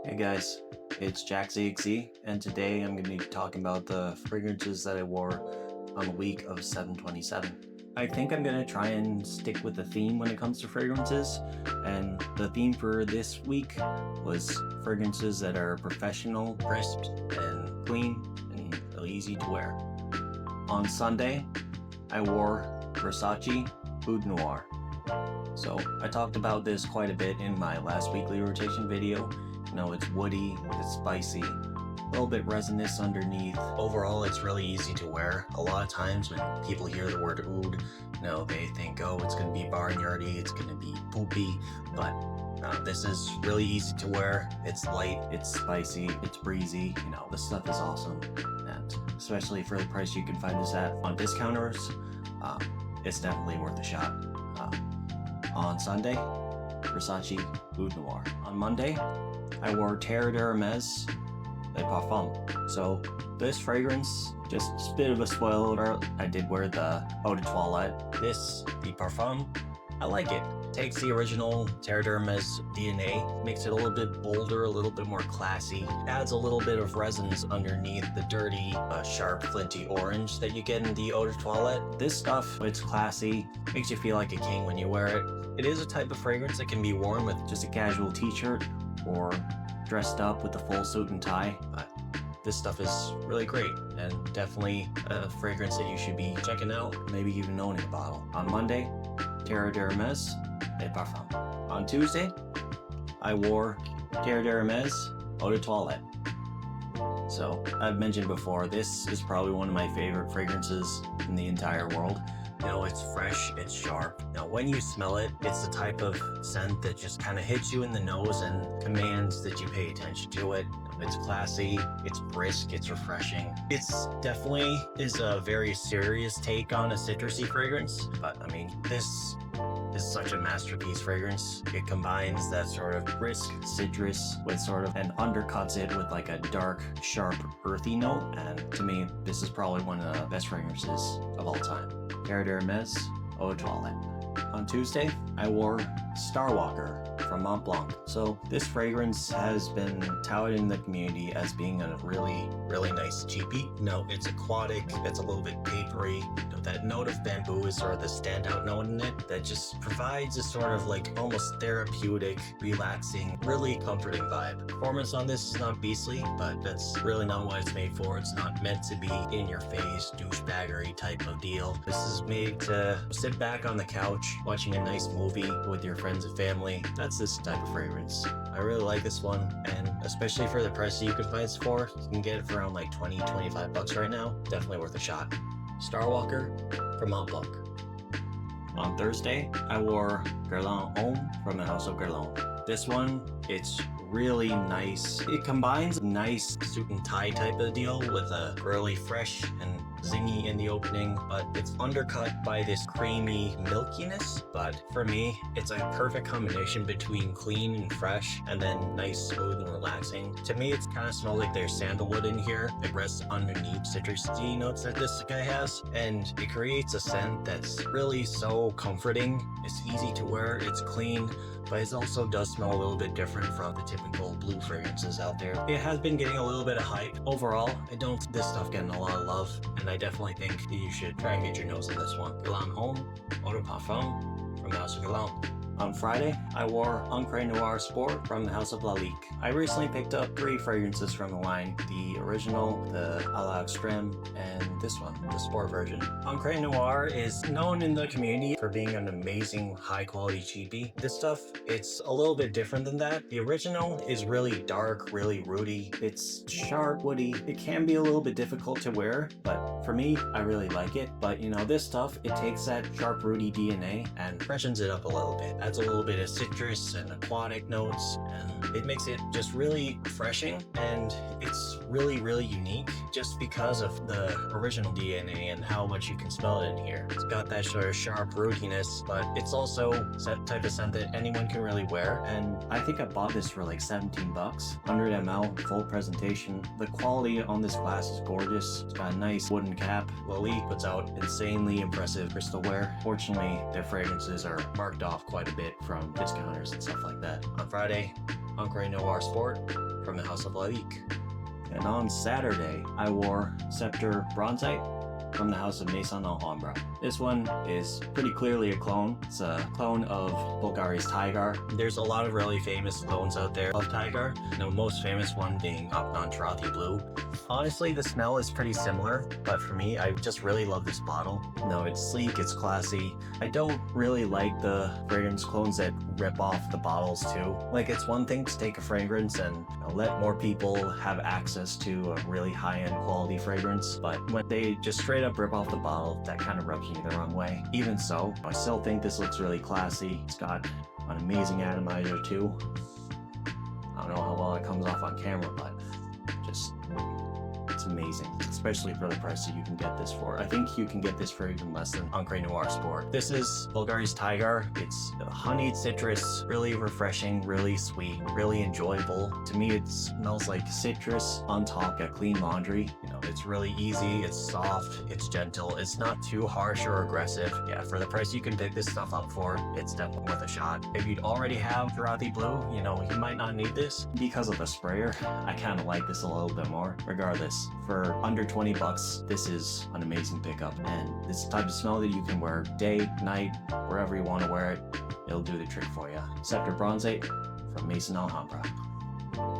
Hey guys, it's Jax Exe, and today I'm going to be talking about the fragrances that I wore on the week of 7/27. I think I'm going to try and stick with the theme when it comes to fragrances, and the theme for this week was fragrances that are professional, crisp, and clean, and really easy to wear. On Sunday, I wore Versace Oud Noir. So I talked about this quite a bit in my last weekly rotation video. You know, it's woody, it's spicy, a little bit resinous underneath. Overall, it's really easy to wear. A lot of times when people hear the word oud, they think, oh, it's going to be barnyardy, it's going to be poopy, but this is really easy to wear. It's light, it's spicy, it's breezy. This stuff is awesome, and especially for the price you can find this at on discounters, it's definitely worth a shot. On Sunday, Versace Oud Noir. On Monday, I wore Terre d'Hermès Le Parfum. So this fragrance, just a bit of a spoiler, I did wear the Eau de Toilette. This, the Parfum, I like it. Takes the original Terre d'Hermès DNA, makes it a little bit bolder, a little bit more classy, adds a little bit of resins underneath the dirty, sharp, flinty orange that you get in the Eau de Toilette. This stuff, it's classy, makes you feel like a king when you wear it. It is a type of fragrance that can be worn with just a casual t-shirt or dressed up with a full suit and tie, but this stuff is really great and definitely a fragrance that you should be checking out, maybe even owning a bottle. On Monday, Terre d'Hermès Le Parfum. On Tuesday, I wore Terre d'Hermès Eau de Toilette. So, I've mentioned before, this is probably one of my favorite fragrances in the entire world. It's fresh, it's sharp. Now, when you smell it, it's the type of scent that just kind of hits you in the nose and commands that you pay attention to it. It's classy, it's brisk, it's refreshing. It's definitely is a very serious take on a citrusy fragrance, but this is such a masterpiece fragrance. It combines that sort of brisk citrus with and undercuts it with like a dark, sharp, earthy note. And to me, this is probably one of the best fragrances of all time. Terre d'Hermès Eau de Toilette. On Tuesday, I wore Starwalker from Mont Blanc. So this fragrance has been touted in the community as being a really, really nice cheapie. It's aquatic, it's a little bit papery. That note of bamboo is sort of the standout note in it that just provides a sort of like almost therapeutic, relaxing, really comforting vibe. Performance on this is not beastly, but that's really not what it's made for. It's not meant to be in your face, douchebaggery type of deal. This is made to sit back on the couch, watching a nice movie with your friends and family. That's this type of fragrance. I really like this one, and especially for the price that you can find this for, you can get it for around like 20-25 bucks right now. Definitely worth a shot. Starwalker from Mont Blanc. On Thursday, I wore Guerlain Homme from the House of Guerlain. This one, it's really nice. It combines a nice suit and tie type of deal with a really fresh and zingy in the opening, but it's undercut by this creamy milkiness. But for me, it's a perfect combination between clean and fresh and then nice, smooth, and relaxing. To me, it's kind of smells like there's sandalwood in here. It rests underneath citrusy notes that this guy has, and it creates a scent that's really so comforting. It's easy to wear, it's clean, but it also does smell a little bit different from the typical blue fragrances out there. It has been getting a little bit of hype. Overall, I don't see this stuff getting a lot of love, and I definitely think that you should try and get your nose on this one. Guerlain Homme Eau de Parfum from the House of Guerlain. On Friday, I wore Ancre Noir Sport from the House of Lalique. I recently picked up 3 fragrances from the line, the original, the à la extrême, and this one, the sport version. Ancre Noir is known in the community for being an amazing high-quality cheapie. This stuff, it's a little bit different than that. The original is really dark, really rooty. It's sharp, woody. It can be a little bit difficult to wear, but for me, I really like it. But this stuff, it takes that sharp, rooty DNA and freshens it up a little bit. Adds a little bit of citrus and aquatic notes, and it makes it just really refreshing, and it's really, really unique just because of the original DNA and how much you can smell it in here. It's got that sort of sharp rootiness, but it's also that type of scent that anyone can really wear, and I think I bought this for like 17 bucks. 100 ml, full presentation. The quality on this glass is gorgeous. It's got a nice wooden cap. Lalique puts out insanely impressive crystalware. Fortunately, their fragrances are marked off quite a bit from discounters and stuff like that. On Friday, Ancre Noir Sport from the House of Laik. And on Saturday, I wore Scepter Bronzite from the House of Maison Alhambra. This one is pretty clearly a clone. It's a clone of Bulgari's Tiger. There's a lot of really famous clones out there of Tiger, the most famous one being Opnon Trothy Blue. Honestly, the smell is pretty similar, but for me, I just really love this bottle. No, it's sleek, it's classy. I don't really like the fragrance clones that rip off the bottles too. Like, it's one thing to take a fragrance and let more people have access to a really high-end quality fragrance, but when they just straight up rip off the bottle, that kind of rubs me the wrong way. Even so, I still think this looks really classy. It's got an amazing atomizer too. I don't know how well it comes off on camera, but just it's amazing, especially for the price that you can get this for. I think you can get this for even less than Ancre Noir Sport. This is Bulgari's Tiger. It's honeyed citrus, really refreshing, really sweet, really enjoyable. To me, it smells like citrus on top of clean laundry. You know, it's really easy, it's soft, it's gentle, it's not too harsh or aggressive. Yeah, for the price you can pick this stuff up for, it's definitely worth a shot. If you'd already have Trothy Blue, you know, you might not need this. Because of the sprayer, I kind of like this a little bit more. Regardless, for under 20 bucks, this is an amazing pickup, and this type of smell that you can wear day, night, wherever you want to wear it, it'll do the trick for you. Scepter Bronzite from Maison Alhambra.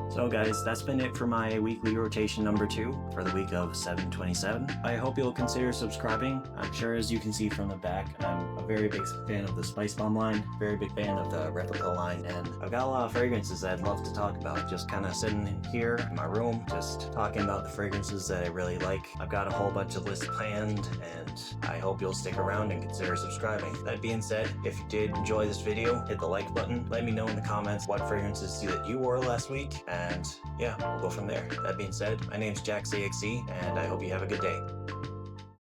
So guys, that's been it for my weekly rotation number 2 for the week of 7/27. I hope you'll consider subscribing. I'm sure, as you can see from the back, I'm a very big fan of the Spice Bomb line, very big fan of the Replica line, and I've got a lot of fragrances that I'd love to talk about. Just kind of sitting here in my room, just talking about the fragrances that I really like. I've got a whole bunch of lists planned, and I hope you'll stick around and consider subscribing. That being said, if you did enjoy this video, hit the like button. Let me know in the comments what fragrances that you wore last week, and yeah, we'll go from there. That being said, my name's Jax Exe, and I hope you have a good day.